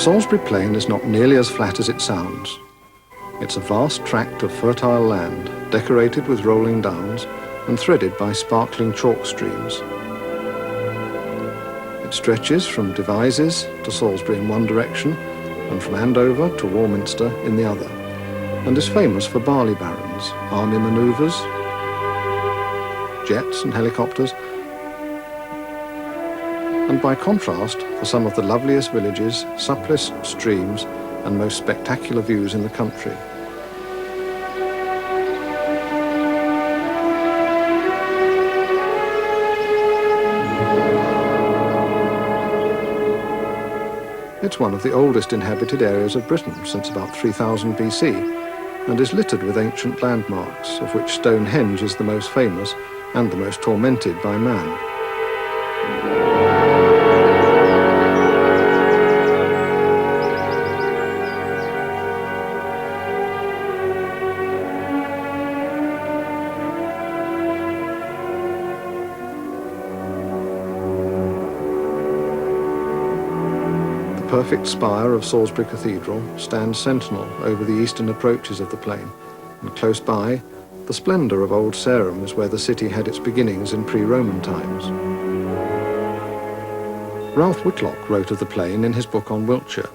Salisbury Plain is not nearly as flat as it sounds. It's a vast tract of fertile land, decorated with rolling downs and threaded by sparkling chalk streams. It stretches from Devizes to Salisbury in one direction and from Andover to Warminster in the other, and is famous for barley barons, army manoeuvres, jets and helicopters, and by contrast for some of the loveliest villages, supplest streams and most spectacular views in the country. It's one of the oldest inhabited areas of Britain since about 3000 BC and is littered with ancient landmarks, of which Stonehenge is the most famous and the most tormented by man. The perfect spire of Salisbury Cathedral stands sentinel over the eastern approaches of the plain, and close by, the splendour of Old Sarum is where the city had its beginnings in pre-Roman times. Ralph Whitlock wrote of the plain in his book on Wiltshire.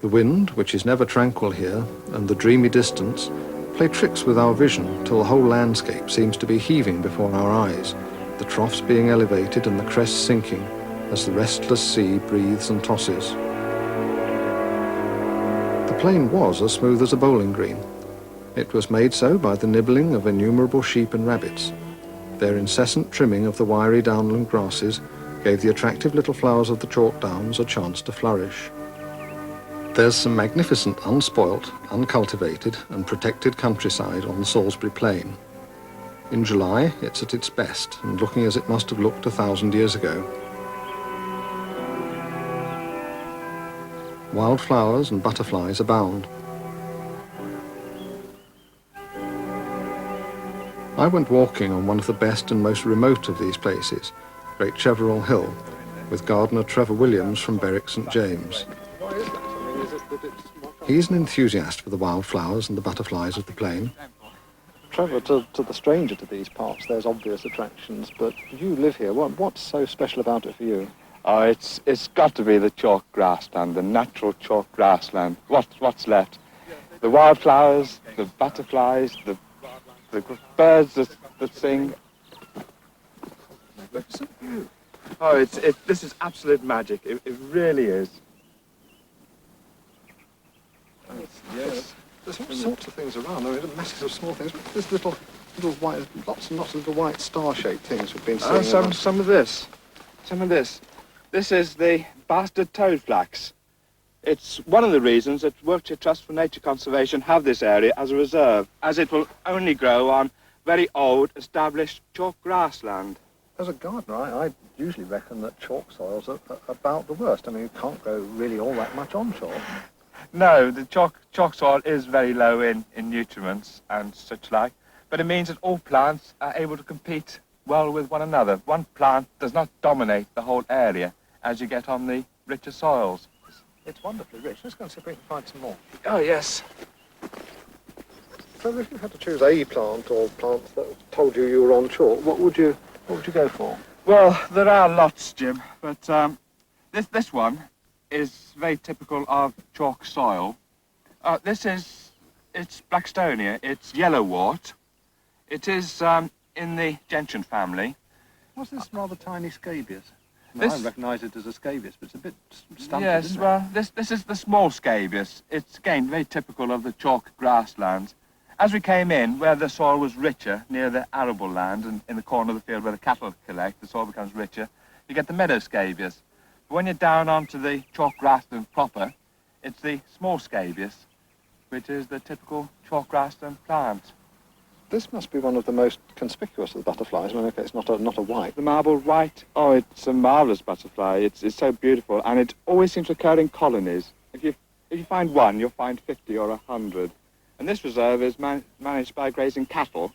The wind, which is never tranquil here, and the dreamy distance play tricks with our vision till the whole landscape seems to be heaving before our eyes, the troughs being elevated and the crests sinking as the restless sea breathes and tosses. The plain was as smooth as a bowling green. It was made so by the nibbling of innumerable sheep and rabbits. Their incessant trimming of the wiry downland grasses gave the attractive little flowers of the chalk downs a chance to flourish. There's some magnificent, unspoilt, uncultivated and protected countryside on the Salisbury Plain. In July, it's at its best and looking as it must have looked 1,000 years ago. Wildflowers and butterflies abound. I went walking on one of the best and most remote of these places, Great Cheverel Hill, with gardener Trevor Williams from Berwick St James. He's an enthusiast for the wildflowers and the butterflies of the plain. Trevor, to the stranger to these parts, there's obvious attractions, but you live here. What's so special about it for you? Oh, it's got to be the chalk grassland, the natural chalk grassland. What's left? The wildflowers, the butterflies, the birds that sing. Oh, this is absolute magic. It really is. Yes. There's all sorts of things around. I mean, masses of small things. There's little white, lots and lots of little white star-shaped things we've been seeing. Some of this. This is the bastard toadflax. It's one of the reasons that Wiltshire Trust for Nature Conservation have this area as a reserve, as it will only grow on very old, established chalk grassland. As a gardener, I usually reckon that chalk soils are about the worst. I mean, you can't grow really all that much on chalk. No, the chalk soil is very low in nutriments and such like, but it means that all plants are able to compete well with one another. One plant does not dominate the whole area as you get on the richer soils. It's wonderfully rich. Let's go and see if we can find some more. Oh, yes. So if you had to choose a plant or plants that told you were on chalk, what would you go for? Well, there are lots, Jim, but this one is very typical of chalk soil. It's Blackstonia. It's yellowwort. It is in the gentian family. What's this rather tiny scabious? I recognise it as a scabious, but it's a bit stunted, yes, isn't it? well, this is the small scabious. It's, again, very typical of the chalk grasslands. As we came in, where the soil was richer, near the arable land and in the corner of the field where the cattle collect, the soil becomes richer, you get the meadow scabious. But when you're down onto the chalk grassland proper, it's the small scabious, which is the typical chalk grassland plant. This must be one of the most conspicuous of the butterflies. I mean, okay, it's not a white. The marble white, oh, it's a marvellous butterfly. It's so beautiful, and it always seems to occur in colonies. If you find one, you'll find 50 or 100. And this reserve is managed by grazing cattle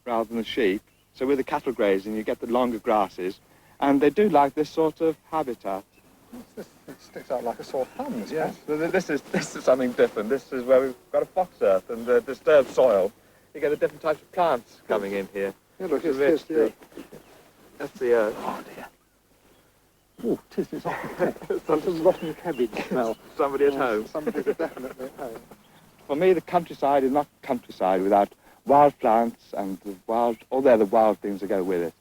rather than sheep. So with the cattle grazing, you get the longer grasses, and they do like this sort of habitat. It sticks out like a sore thumb, this Yes, one. this is something different. This is where we've got a fox earth and disturbed soil. You get a different types of plants coming in here. Yeah, look, It's here's the That's the earth. Oh, dear. Oh, it's awful. Some rotten cabbage smell. Somebody at home. Somebody's definitely at home. For me, the countryside is not countryside without wild plants and the wild, all the other wild things that go with it.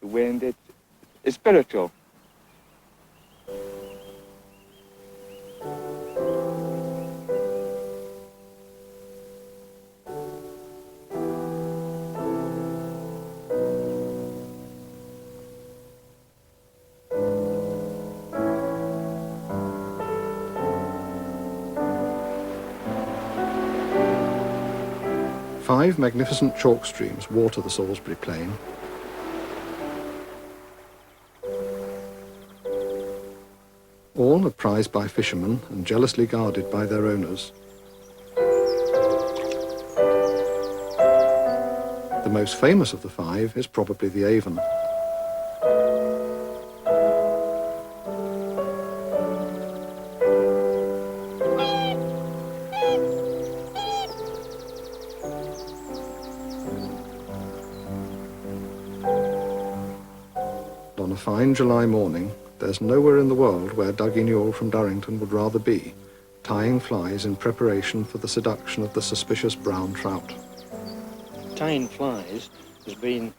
The wind, it's spiritual. Five magnificent chalk streams water the Salisbury Plain. All are prized by fishermen and jealously guarded by their owners. The most famous of the five is probably the Avon. On a fine July morning, there's nowhere in the world where Dougie Newell from Durrington would rather be, tying flies in preparation for the seduction of the suspicious brown trout. Tying flies has been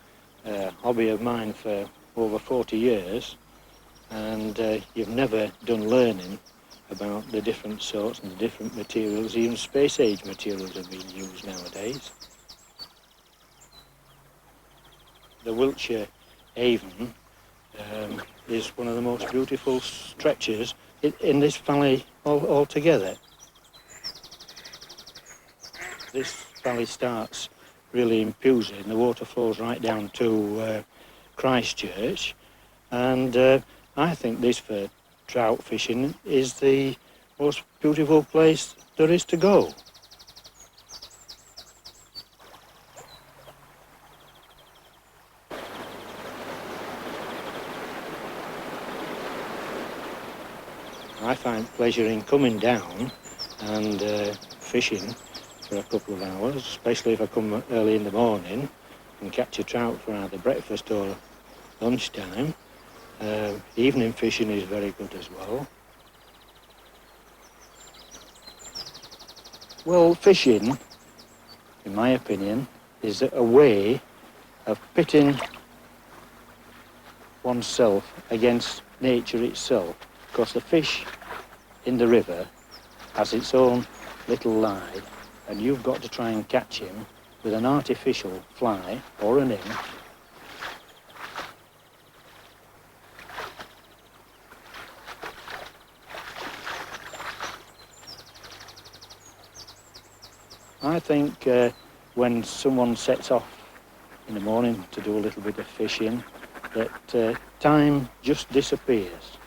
a hobby of mine for over 40 years, and you've never done learning about the different sorts and the different materials. Even space age materials are being used nowadays. The Wiltshire Avon is one of the most beautiful stretches in this valley altogether. This valley starts really in Pewsey and the water flows right down to Christchurch, and I think this for trout fishing is the most beautiful place there is to go. I find pleasure in coming down and fishing for a couple of hours, especially if I come early in the morning and catch a trout for either breakfast or lunchtime. Evening fishing is very good as well. Well, fishing, in my opinion, is a way of pitting oneself against nature itself, because the fish in the river has its own little line, and you've got to try and catch him with an artificial fly or an in. I think when someone sets off in the morning to do a little bit of fishing, that time just disappears.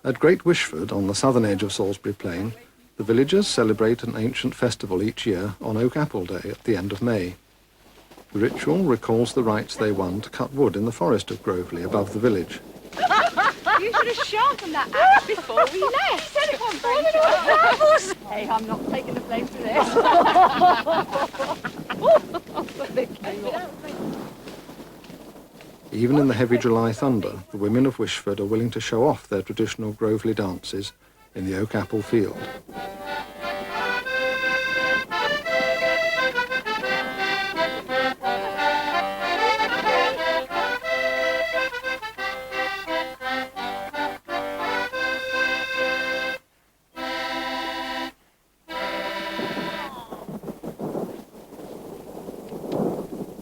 At Great Wishford, on the southern edge of Salisbury Plain, the villagers celebrate an ancient festival each year on Oak Apple Day at the end of May. The ritual recalls the rights they won to cut wood in the forest of Groveley above the village. You should have sharpened that axe before we left. Said it wasn't very sharp. Hey, I'm not taking the blame for this. Even in the heavy July thunder, the women of Wishford are willing to show off their traditional Groveley dances in the Oak Apple field.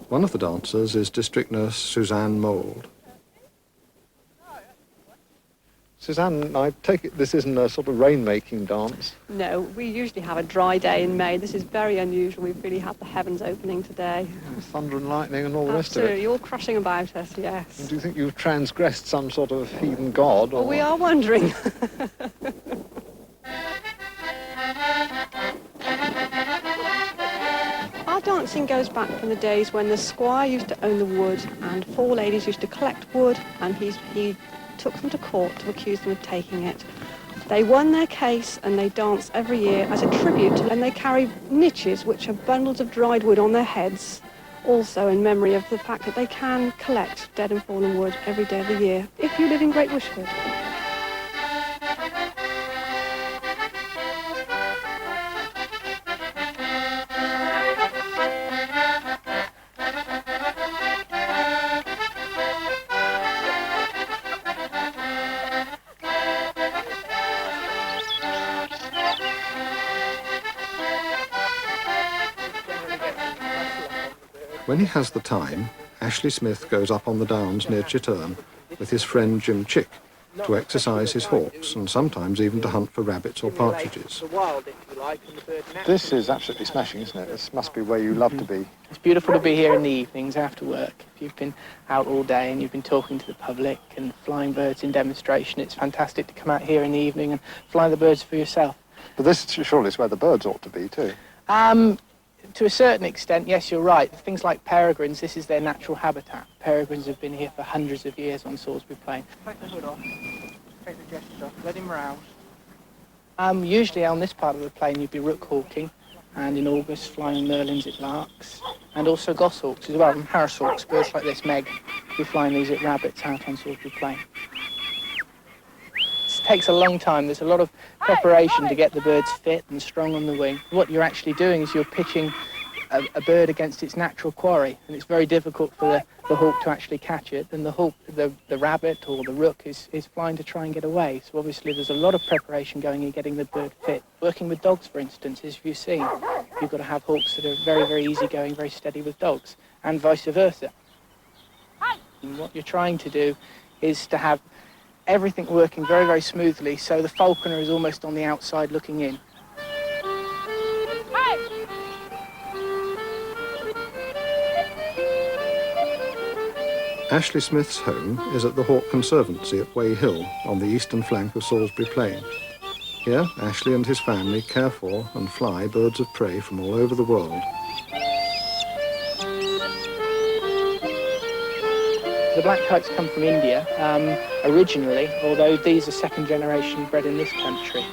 One of the dancers is district nurse Suzanne Mould. Suzanne, I take it this isn't a sort of rain-making dance. No, we usually have a dry day in May. This is very unusual. We've really had the heavens opening today. Thunder and lightning and all the rest of it. Absolutely, all crashing about us, yes. And do you think you've transgressed some sort of heathen god? Or... Well, we are wondering. Our dancing goes back from the days when the squire used to own the wood and four ladies used to collect wood, and he took them to court to accuse them of taking it. They won their case and they dance every year as a tribute, and they carry niches, which are bundles of dried wood on their heads, also in memory of the fact that they can collect dead and fallen wood every day of the year if you live in Great Wishford. When he has the time, Ashley Smith goes up on the downs near Chitterne with his friend Jim Chick to exercise his hawks and sometimes even to hunt for rabbits or partridges. This is absolutely smashing, isn't it? This must be where you love to be. It's beautiful to be here in the evenings after work. If you've been out all day and you've been talking to the public and flying birds in demonstration, it's fantastic to come out here in the evening and fly the birds for yourself. But this surely is where the birds ought to be too. To a certain extent, yes, you're right. Things like peregrines, this is their natural habitat. Peregrines have been here for hundreds of years on Salisbury Plain. Take the hood off, take the jester off, let him rouse. Usually on this part of the plain you'd be rook hawking, and in August flying merlins at larks, and also goshawks as well, and harrishawks, birds like this, Meg. You're flying these at rabbits out on Salisbury Plain. It takes a long time. There's a lot of preparation to get the birds fit and strong on the wing. What you're actually doing is you're pitching a bird against its natural quarry, and it's very difficult for the hawk to actually catch it, and the rabbit or the rook is flying to try and get away. So obviously there's a lot of preparation going in getting the bird fit. Working with dogs, for instance, as you've seen, you've got to have hawks that are very, very easygoing, very steady with dogs, and vice versa. And what you're trying to do is to have everything working very, very smoothly, so the falconer is almost on the outside looking in. Ashley Smith's home is at the Hawk Conservancy at Way Hill on the eastern flank of Salisbury Plain. Here, Ashley and his family care for and fly birds of prey from all over the world. The black kites come from India originally, although these are second generation bred in this country.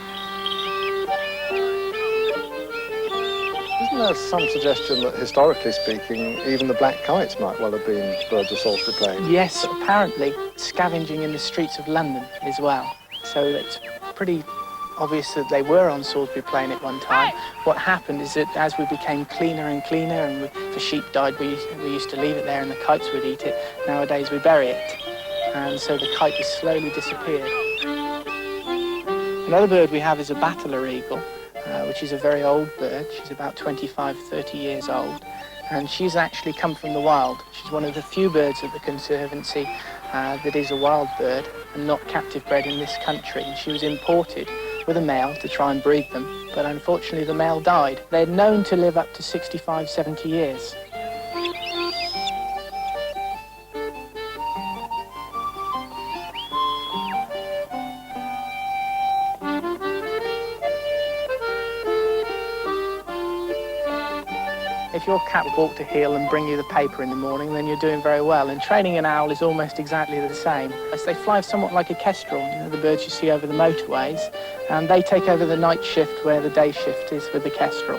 Isn't there some suggestion that, historically speaking, even the black kites might well have been birds of Salisbury Plain? Yes, apparently scavenging in the streets of London as well. So it's pretty obvious that they were on Salisbury Plain at one time. What happened is that as we became cleaner and cleaner, and the sheep died, we used to leave it there and the kites would eat it. Nowadays we bury it, and so the kite has slowly disappeared. Another bird we have is a battler eagle, which is a very old bird. She's about 25, 30 years old, and she's actually come from the wild. She's one of the few birds at the Conservancy that is a wild bird and not captive bred in this country. And she was imported with a male to try and breed them, but unfortunately the male died. They're known to live up to 65, 70 years. If your cat walked to heel and bring you the paper in the morning, then you're doing very well. And training an owl is almost exactly the same. As they fly somewhat like a kestrel, you know, the birds you see over the motorways, and they take over the night shift where the day shift is with the kestrel.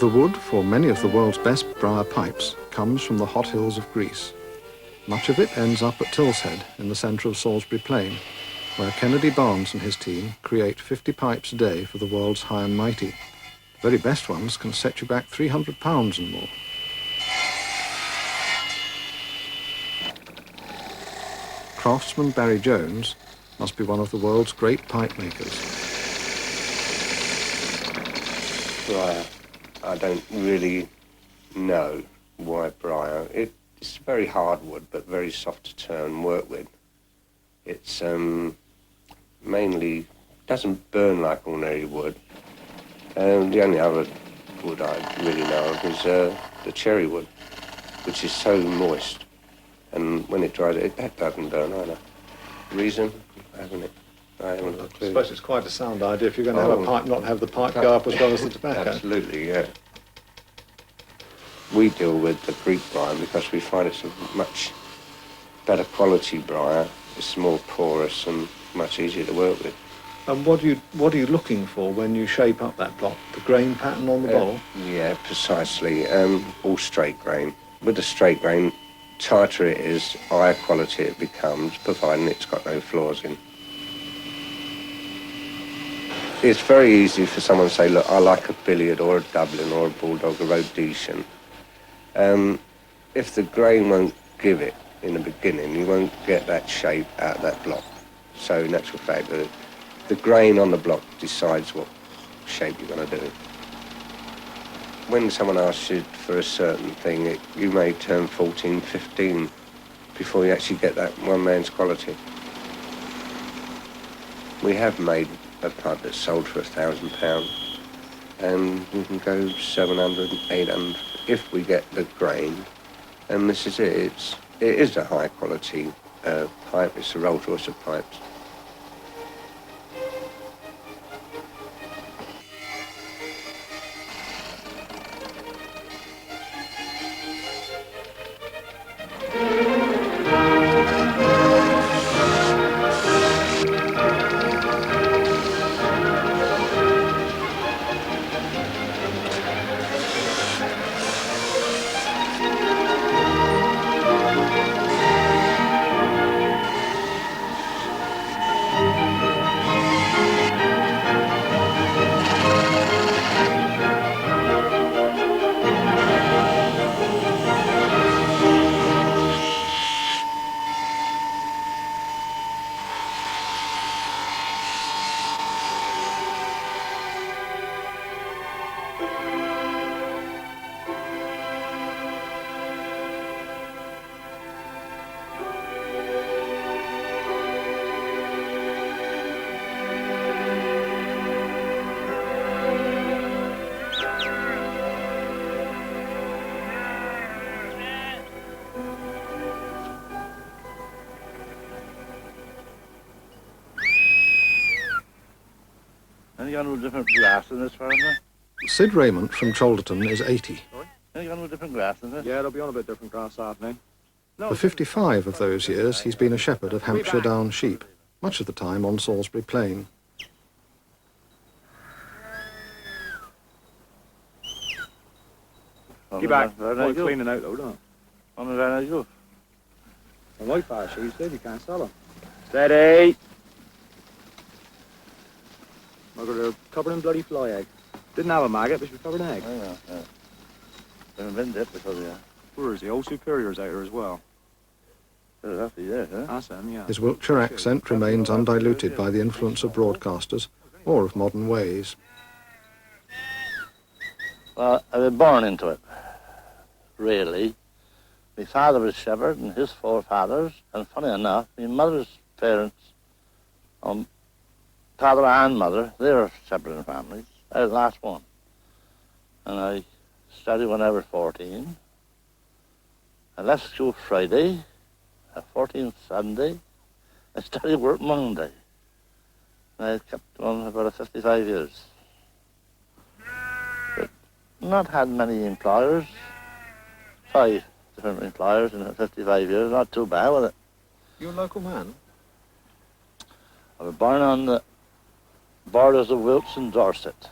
The wood for many of the world's best briar pipes comes from the hot hills of Greece. Much of it ends up at Tilshead in the centre of Salisbury Plain, where Kennedy Barnes and his team create 50 pipes a day for the world's high and mighty. The very best ones can set you back £300 and more. Craftsman Barry Jones must be one of the world's great pipe makers. Briar, I don't really know why briar. It's very hard wood, but very soft to turn and work with. It's mainly doesn't burn like ordinary wood. The only other wood I really know of is the cherry wood, which is so moist, and when it dries, that doesn't burn either. Reason? I haven't a clue. I suppose it's quite a sound idea if you're going to have a pipe, not have the pipe go up as well as the tobacco. Absolutely, yeah. We deal with the Greek briar because we find it's a much better quality briar. It's more porous and much easier to work with. And what are you looking for when you shape up that block? The grain pattern on the bowl? Yeah, precisely. All straight grain. With the straight grain, tighter it is, higher quality it becomes, providing it's got no flaws in. It's very easy for someone to say, look, I like a billiard or a Dublin or a Bulldog, a Rhodesian. If the grain won't give it in the beginning, you won't get that shape out of that block. So in actual fact, the grain on the block decides what shape you're going to do. When someone asks you for a certain thing, you may turn 14, 15 before you actually get that one man's quality. We have made a pipe that's sold for £1,000, and you can go 700, 800 if we get the grain. And this is it. It is a high quality pipe. It's a Rolls Royce of pipes. You got no different grass in this farm there? Sid Raymond from Cholderton is 80. You got no different grass in this? Yeah, it'll be on a bit different grass afternoon. For 55 of those years, he's been a shepherd of Hampshire Down sheep, much of the time on Salisbury Plain. Get back. Quite cleaning out though, don't it? On the van I go. And white fire sheets, Dave, you can't sell them. Steady. They're covered in bloody fly egg. Didn't have a maggot, but she was covered in egg. I know, yeah. They've been dipped because, yeah. Where is the old superior's out there as well? That's it, huh? That's him, yeah. His Wiltshire accent remains undiluted by the influence of broadcasters or of modern ways. Well, I was born into it, really. My father was shepherd and his forefathers, and funny enough, my mother's parents, father and mother, they were shepherding families. I was the last one. And I studied when I was 14. I left school Friday, 14th Sunday. I studied work Monday. And I kept on about 55 years. But not had many employers. 5 different employers in 55 years, not too bad with it. You're a local man? I was born on the borders of Wilts and Dorset.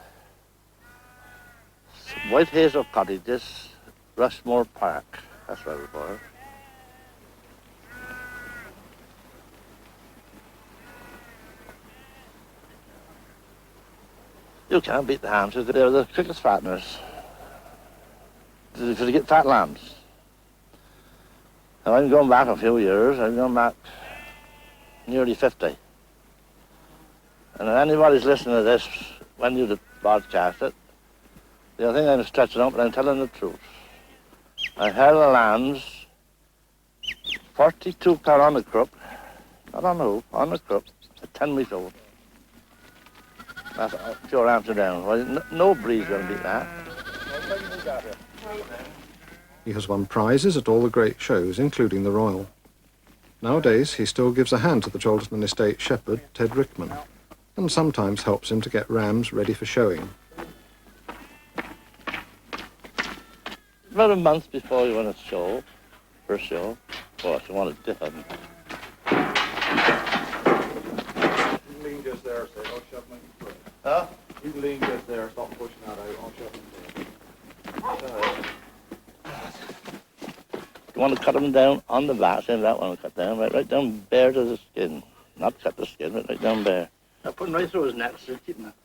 White Hazel Cottages, Rushmore Park. That's where we were. You can't beat the hams. They're the quickest fatteners. If you get fat lambs. Now I'm going back a few years. I'm going back nearly 50. And if anybody's listening to this, when you broadcast it, they'll think I'm stretching up, but I'm telling the truth. I held the lambs 42 car on the croup, not on the hoof, on the croup, at 10 weeks old. That's pure Amsterdam. Well, no breed's going to beat that. He has won prizes at all the great shows, including the Royal. Nowadays, he still gives a hand to the Cholderton Estate shepherd, Ted Rickman, and sometimes helps him to get rams ready for showing. About a month before you want to show, first show, of course, you want to dip them. You can lean just there, say, I'll shove my foot. Huh? You can lean just there, stop pushing that out, I'll shove my You want to cut them down on the back, say that one cut down, right down bare to the skin. Not cut the skin, but right down bare. I put him right through his neck, so keep him up.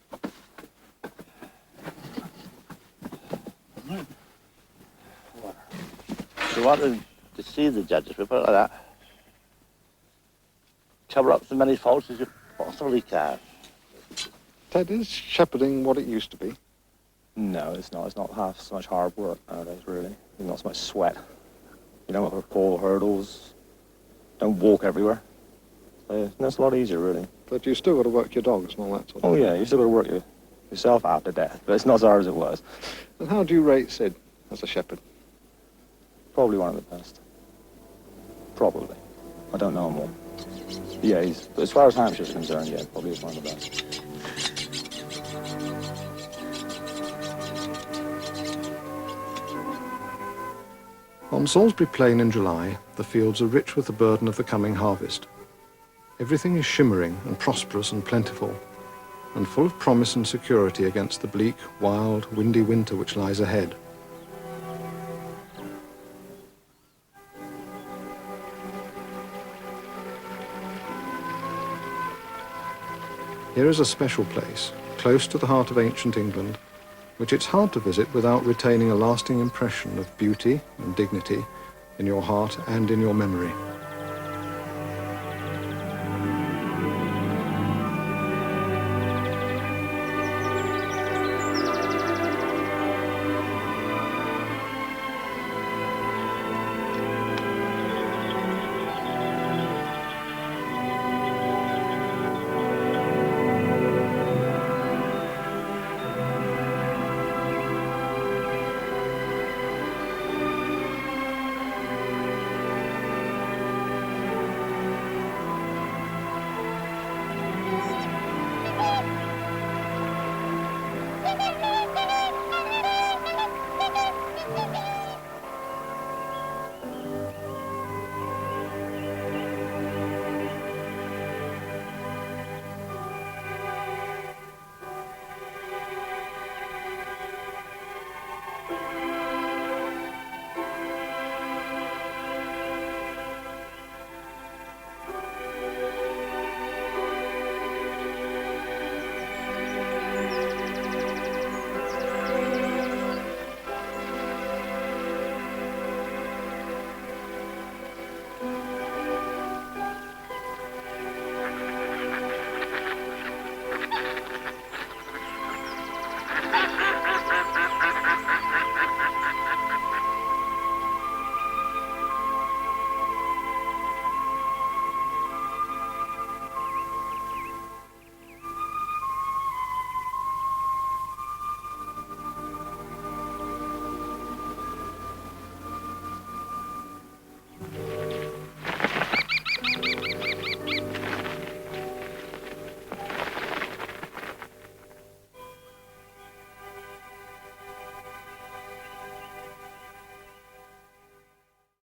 So you want to see the judges, we put it like that. Cover up as many faults as you possibly can. Ted, is shepherding what it used to be? No, it's not. It's not half so much hard work nowadays, really. There's not so much sweat. You don't have to pull hurdles. Don't walk everywhere. So it's a lot easier, really. But you still got to work your dogs and all that sort of Oh, thing. yeah, you still got to work yourself after death. But it's not as hard as it was. And how do you rate Sid as a shepherd? Probably one of the best. Probably. I don't know him all. Yeah, as far as Hampshire's concerned, yeah, probably is one of the best. On Salisbury Plain in July, the fields are rich with the burden of the coming harvest. Everything is shimmering and prosperous and plentiful, and full of promise and security against the bleak, wild, windy winter which lies ahead. Here is a special place, close to the heart of ancient England, which it's hard to visit without retaining a lasting impression of beauty and dignity in your heart and in your memory.